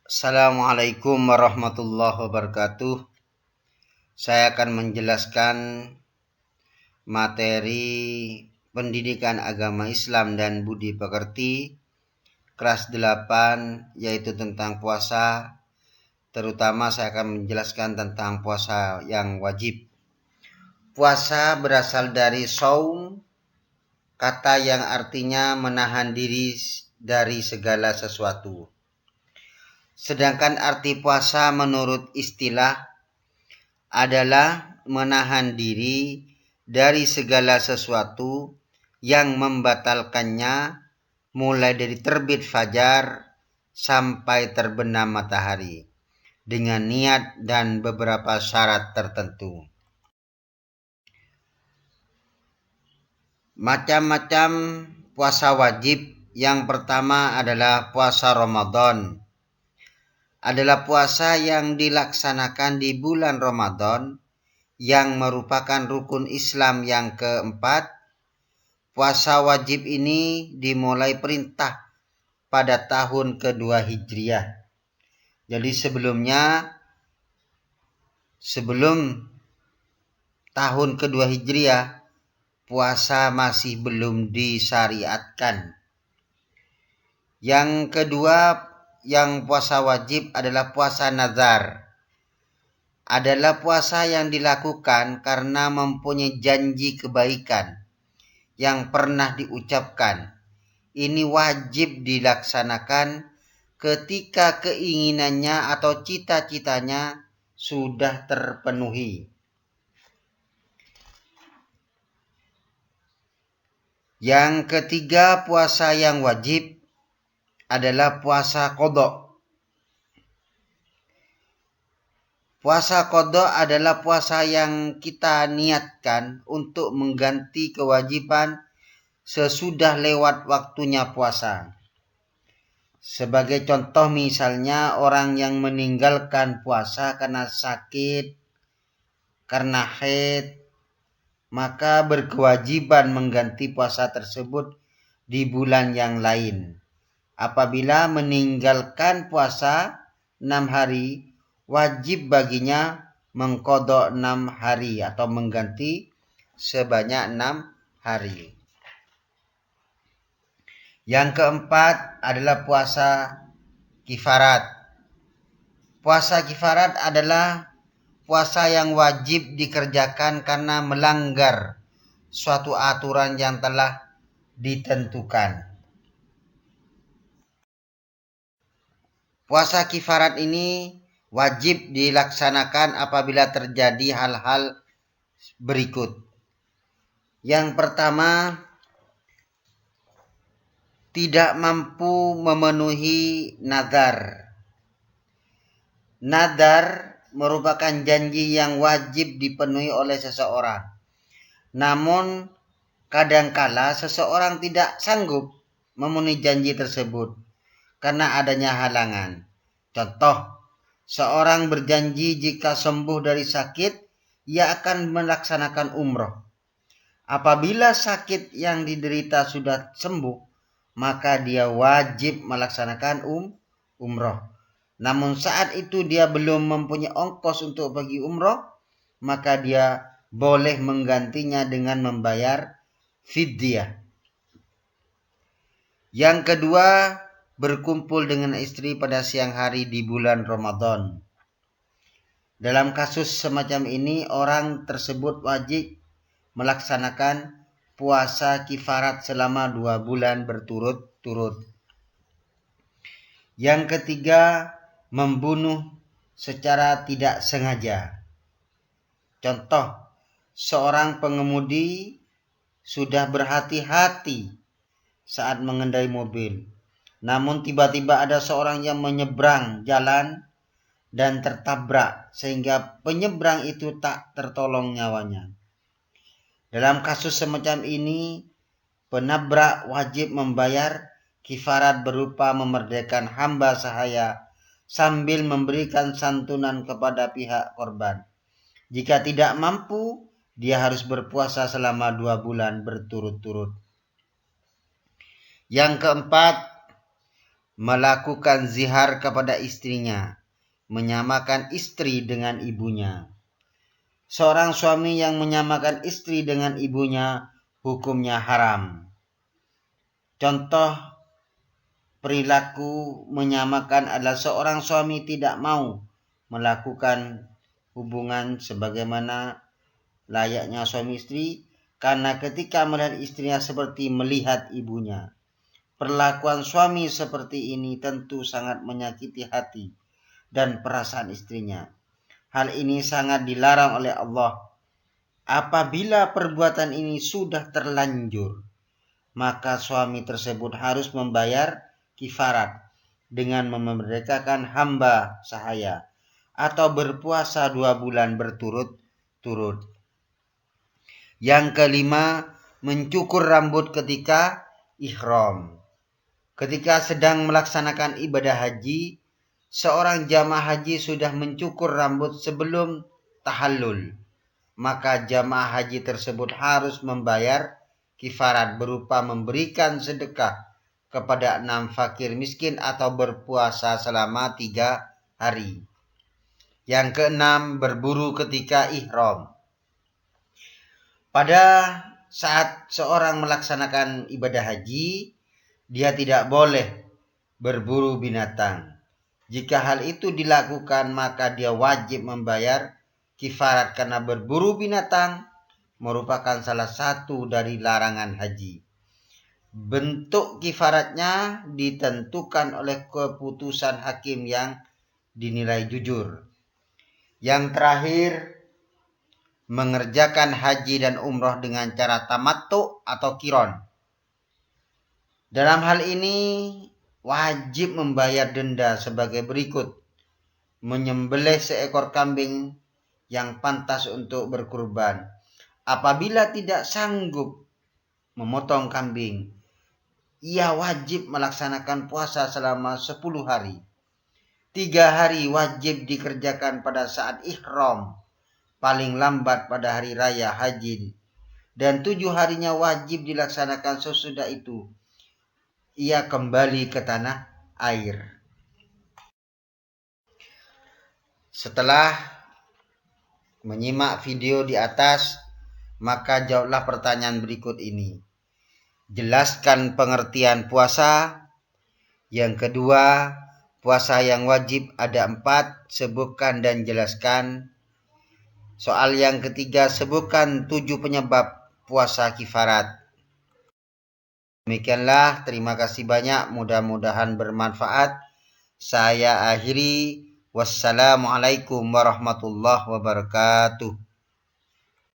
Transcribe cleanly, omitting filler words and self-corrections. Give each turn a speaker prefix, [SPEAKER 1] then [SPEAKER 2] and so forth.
[SPEAKER 1] Assalamualaikum warahmatullahi wabarakatuh. Saya akan menjelaskan materi pendidikan agama Islam dan budi pekerti kelas 8, yaitu tentang puasa. Terutama saya akan menjelaskan tentang puasa yang wajib. Puasa berasal dari shaum, kata yang artinya menahan diri dari segala sesuatu. Sedangkan arti puasa menurut istilah adalah menahan diri dari segala sesuatu yang membatalkannya, mulai dari terbit fajar sampai terbenam matahari, dengan niat dan beberapa syarat tertentu. Macam-macam puasa wajib. Yang pertama adalah puasa Ramadan. Adalah puasa yang dilaksanakan di bulan Ramadan, yang merupakan rukun Islam yang keempat. Puasa wajib ini dimulai perintah pada tahun kedua Hijriah. Jadi sebelum tahun kedua Hijriah, puasa masih belum disyariatkan. Yang kedua, yang puasa wajib adalah puasa nazar. Adalah puasa yang dilakukan karena mempunyai janji kebaikan yang pernah diucapkan. Ini wajib dilaksanakan ketika keinginannya atau cita-citanya sudah terpenuhi. Yang ketiga, puasa yang wajib adalah puasa qadha. Puasa qadha adalah puasa yang kita niatkan untuk mengganti kewajiban sesudah lewat waktunya puasa. Sebagai contoh, misalnya orang yang meninggalkan puasa karena sakit, karena haid, maka berkewajiban mengganti puasa tersebut di bulan yang lain. Apabila meninggalkan puasa 6 hari, wajib baginya mengqadha 6 hari atau mengganti sebanyak 6 hari. Yang keempat adalah puasa kifarat. Puasa kifarat adalah puasa yang wajib dikerjakan karena melanggar suatu aturan yang telah ditentukan. Puasa kifarat ini wajib dilaksanakan apabila terjadi hal-hal berikut. Yang pertama, tidak mampu memenuhi nazar. Nazar merupakan janji yang wajib dipenuhi oleh seseorang. Namun kadangkala seseorang tidak sanggup memenuhi janji tersebut karena adanya halangan. Contoh, seorang berjanji jika sembuh dari sakit, ia akan melaksanakan umroh. Apabila sakit yang diderita sudah sembuh, maka dia wajib melaksanakan umroh. Namun saat itu dia belum mempunyai ongkos untuk pergi umroh, maka dia boleh menggantinya dengan membayar fidyah. Yang kedua, berkumpul dengan istri pada siang hari di bulan Ramadan. Dalam kasus semacam ini, orang tersebut wajib melaksanakan puasa kifarat selama 2 bulan berturut-turut. Yang ketiga, membunuh secara tidak sengaja. Contoh, seorang pengemudi sudah berhati-hati saat mengendarai mobil. Namun tiba-tiba ada seorang yang menyeberang jalan dan tertabrak sehingga penyeberang itu tak tertolong nyawanya. Dalam kasus semacam ini, penabrak wajib membayar kifarat berupa memerdekakan hamba sahaya sambil memberikan santunan kepada pihak korban. Jika tidak mampu, dia harus berpuasa selama 2 bulan berturut-turut. Yang keempat, melakukan zihar kepada istrinya, menyamakan istri dengan ibunya. Seorang suami yang menyamakan istri dengan ibunya, hukumnya haram. Contoh perilaku menyamakan adalah seorang suami tidak mau melakukan hubungan sebagaimana layaknya suami istri, karena ketika melihat istrinya seperti melihat ibunya. Perlakuan suami seperti ini tentu sangat menyakiti hati dan perasaan istrinya. Hal ini sangat dilarang oleh Allah. Apabila perbuatan ini sudah terlanjur, maka suami tersebut harus membayar kifarat dengan memerdekakan hamba sahaya atau berpuasa 2 bulan berturut-turut. Yang kelima, mencukur rambut ketika ihram. Ketika sedang melaksanakan ibadah haji, seorang jamaah haji sudah mencukur rambut sebelum tahallul, maka jamaah haji tersebut harus membayar kifarat berupa memberikan sedekah kepada 6 fakir miskin atau berpuasa selama 3 hari. Yang keenam, berburu ketika ihram. Pada saat seorang melaksanakan ibadah haji, dia tidak boleh berburu binatang. Jika hal itu dilakukan, maka dia wajib membayar kifarat karena berburu binatang merupakan salah satu dari larangan haji. Bentuk kifaratnya ditentukan oleh keputusan hakim yang dinilai jujur. Yang terakhir, mengerjakan haji dan umroh dengan cara tamattu atau qiron. Dalam hal ini wajib membayar denda sebagai berikut. Menyembelih seekor kambing yang pantas untuk berkurban. Apabila tidak sanggup memotong kambing, ia wajib melaksanakan puasa selama 10 hari. 3 hari wajib dikerjakan pada saat ihram, paling lambat pada hari raya haji. Dan 7 harinya wajib dilaksanakan sesudah itu ia kembali ke tanah air. Setelah menyimak video di atas, maka jawablah pertanyaan berikut ini. Jelaskan pengertian puasa. Yang kedua, puasa yang wajib ada 4, sebutkan dan jelaskan. Soal yang ketiga, sebutkan 7 penyebab puasa kifarat. Demikianlah, terima kasih banyak, mudah-mudahan bermanfaat. Saya akhiri, wassalamualaikum warahmatullahi wabarakatuh.